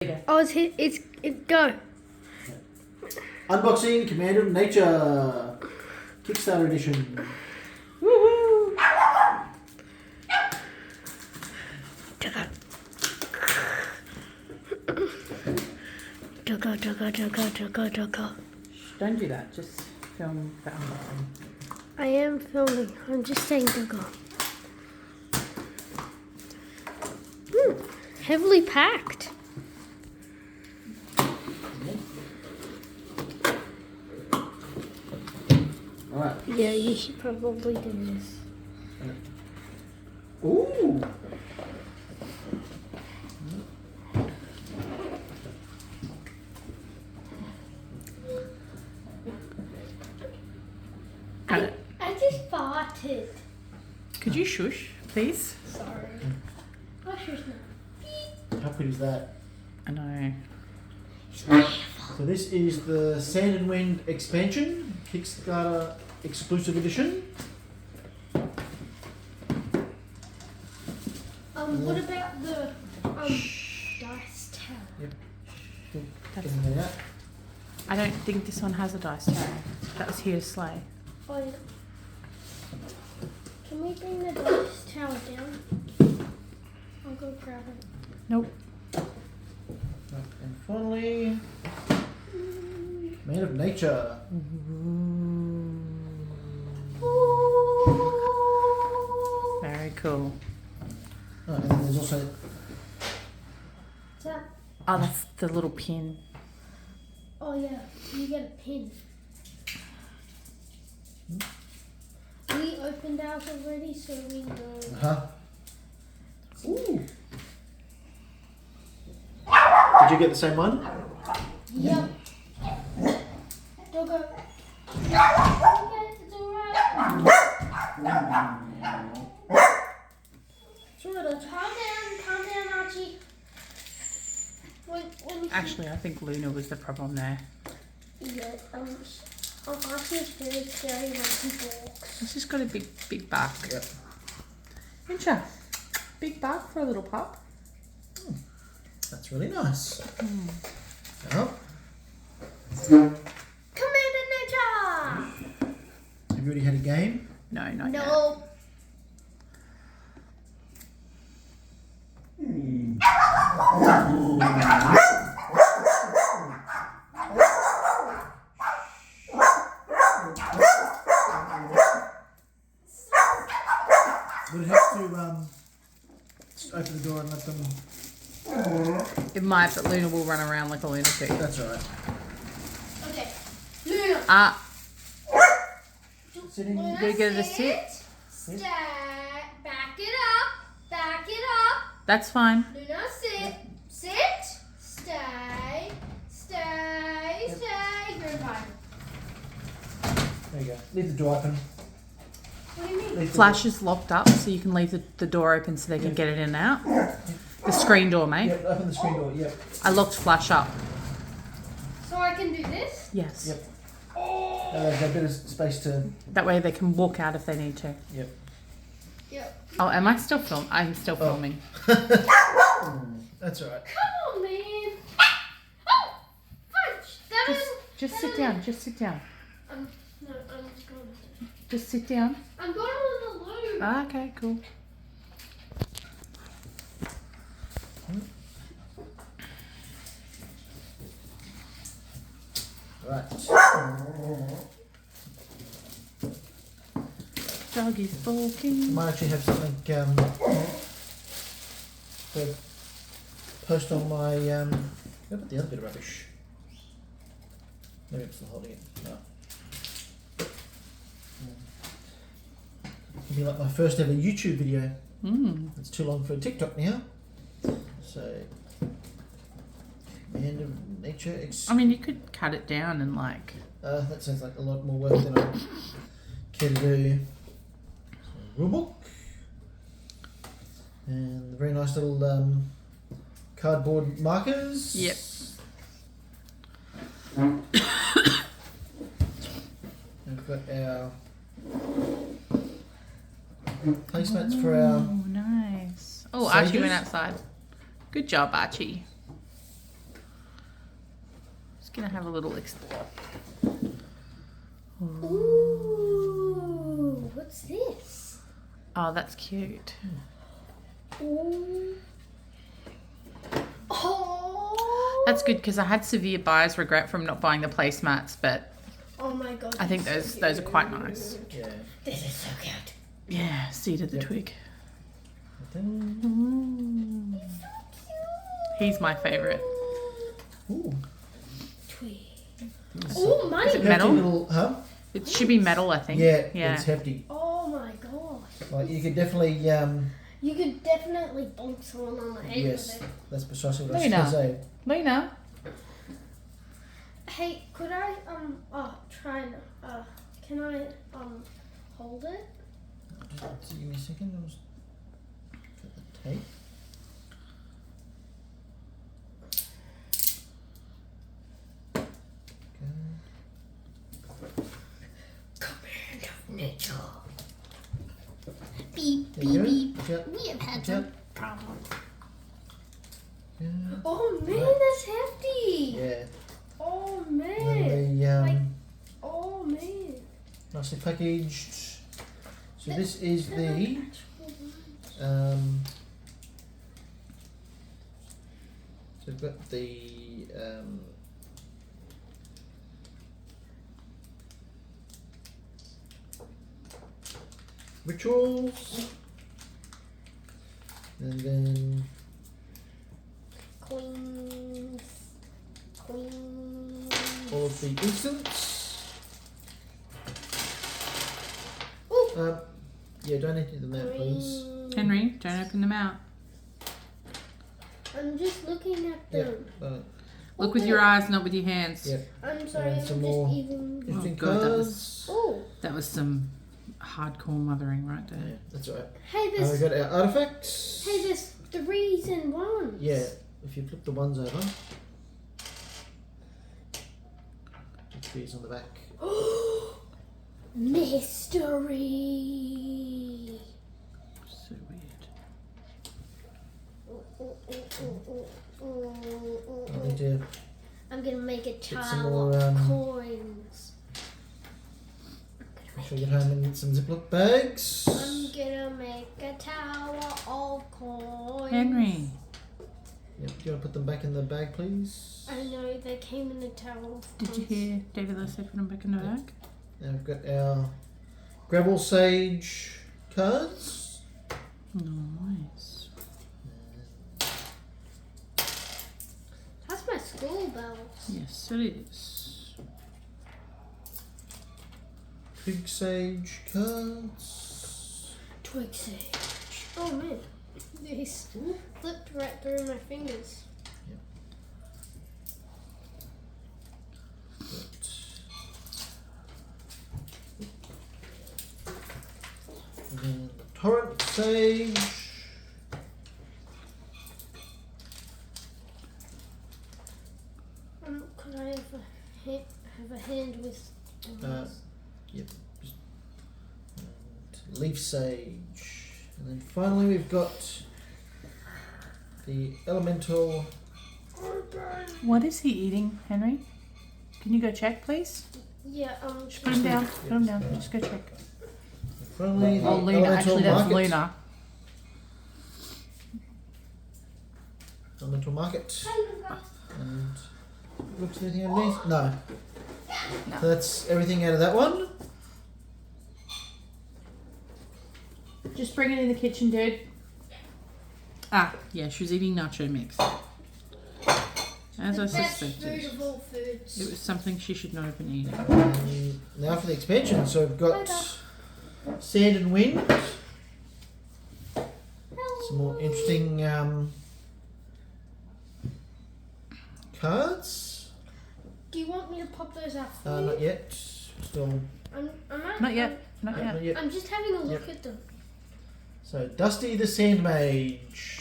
Oh, it's go. Unboxing Commander of Nature KickStarter Edition. Woohoo! Go. Don't do that, just film the unboxing. I am filming. I'm just saying go. Heavily packed. Alright. Yeah, you should probably do this. Ooh! I just farted. Could you shush, please? Sorry. Oh, shush now. How pretty is that? I know. So this is the Sand and Wind expansion, KickStarter Exclusive Edition. What about the dice tower? Yep. That's, Getting that out. I don't think this one has a dice tower. That was here to slay. Oh, yeah. Can we bring the dice tower down? I'll go grab it. Nope. And finally, Man of Nature. Very cool. Oh, and then there's also What's that? Oh, that's the little pin. Oh yeah, you get a pin. We opened ours already, so we know. Ooh. Did you get the same one? Yep. Don't go. Okay, it's alright. Sort calm down, Archie. When you Actually, I think Luna was the problem there. yeah, Archie is very scary when he walks. She's just got a big back. Yep. Incha, big back for a little pup. That's really nice. Oh, Commander Nature! have you already had a game? No, not yet. No. Would it have to just open the door and let them? It might, but Luna will run around like a lunatic. That's alright. Okay. Luna. Sitting. Luna, You gotta get her to sit. Stay. Back it up. Back it up. That's fine. Luna, sit. Sit. Stay. Stay. Stay. You're fine. There you go. Leave the door open. What do you mean? Leave the Flash is locked up, so you can leave the door open so they can get it in and out. The screen door, mate. Yep, open the screen door. Yep. I locked Flash up. So I can do this? Yes. Yep. There's a bit of space to. That way they can walk out if they need to. Yep. Yep. Oh, am I still filming? I'm still filming. That's alright. Come on, man. Oh! Fudge! That is... Just sit down. Just sit down. No, I'm just going to... Just sit down. I'm going on the loop. Ah, okay, cool. Right. Doggy's barking. Might actually have something to post on my where about the other bit of rubbish? Maybe I'm still holding it. No. It'll be like my first ever YouTube video. It's too long for TikTok now. So Man of Nature I mean, you could cut it down and like... that sounds like a lot more work than I care to do. So, rulebook. And the very nice little cardboard markers. Yep. We've got our placemats for our Oh, nice. Oh, Archie sages. went outside. Good job, Archie. gonna have a little explore. Ooh, what's this? Oh, that's cute. Ooh. Oh. That's good because I had severe buyer's regret from not buying the placemats, but Oh my god. I think those are quite nice. Yeah. This is so cute. Yeah, seed of the Yep. twig. Dun. He's my favourite. Ooh. Twig. It's Oh, Is money. it hefty metal? little, huh? It should be metal, I think. Yeah, Yeah. it's hefty. Oh my gosh. Like you could definitely, You could definitely bonk someone on the head yes, with it. that's precisely what I was Luna. going to say. Luna. Hey, could I try and can I hold it? Just give me a second. I'll just cut the tape. Command of nature. Beep, There you beep, go. beep. Watch out. We have had Watch some out. problems. Yeah. Oh man, Right. that's hefty. Yeah. Oh And man. then the Like- Oh man. nicely packaged. So this is They're the not actual ones. so we've got the rituals, and then Queens. all of the instants. Ooh. Yeah, don't empty them out, please. Queens. Henry, don't open them out. I'm just looking at Yeah. them. Look with your eyes, not with your hands. Yeah. I'm sorry, And I'm some just more. even. Interesting God, that was- cards. Oh, That was some hardcore mothering right Yeah, there. that's all right. hey, We've there's got our artifacts. hey, there's 3s and 1s. Yeah, if you flip the ones over, it's these on the back. Mystery. So weird. I need to I'm gonna make a some tower more, of coins. make sure you get home and get some Ziploc bags. I'm gonna make a tower of coins. Henry. Yep. Do you want to put them back in the bag, please? I know they came in a tower of Did you coins. hear David Leslie put them back in the bag? Now we've got our Gravel Sage cards. Nice. That's my school bells. Yes, it is. Twig Sage cards. Twig sage. Oh man, they slipped right through my fingers. And then the Torrent Sage. Could I have a hand with? Yep. And Leaf Sage. And then finally we've got the Elemental. What is he eating, Henry? Can you go check, please? Yeah. Just put him down. Put him down. Just go check. Finally, the Oh, Luna. Elemental Actually, that's Market. Luna. Elemental Market. And looks anything underneath? No. No. So that's everything out of that one. Just bring it in the kitchen, dude. Ah, yeah, she was eating nacho mix. As I The best food suspected. of all foods. It was something she should not have been eating. And now for the expansion. So we've got Sand and Wind. Some more interesting cards. Do you want me to pop those out for you? Not yet. Still Not yet. Not not yet. yet. I'm just having a look at them. So Dusty the Sand Mage.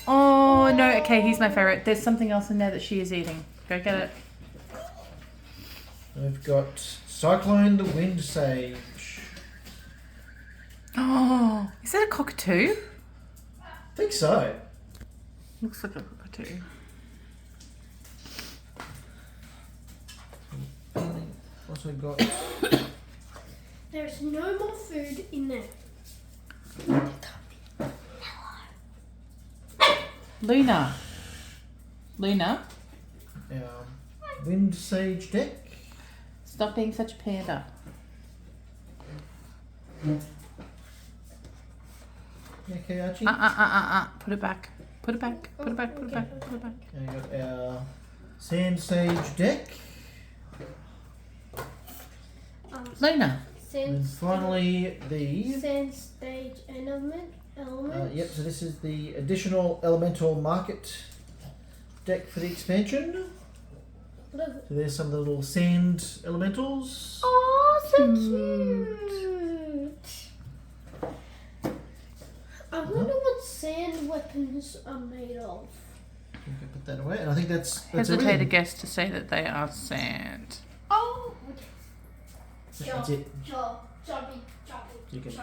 Oh, no. Okay, he's my favorite. There's something else in there that she is eating. Go get it. And we've got Cyclone the Wind Sage. Oh, is that a cockatoo? I think so. Looks like a cockatoo. also got. There's no more food in there. Luna. Luna, Our Wind Sage deck. stop being such a panda. Okay, Archie. Put it back. Put it back. Put it back. Put it back. Put it back. And we got our Sand Sage deck. Luna. And then finally the. Sand stage element. Yep, so this is the additional elemental market deck for the expansion. What is it? So there's some of the little sand elementals. Oh, so cute! I wonder what sand weapons are made of. You can put that away, and I think that's Hesitate a everything. guess to say that they are sand. Oh! That's it. Job, job, jobby. You can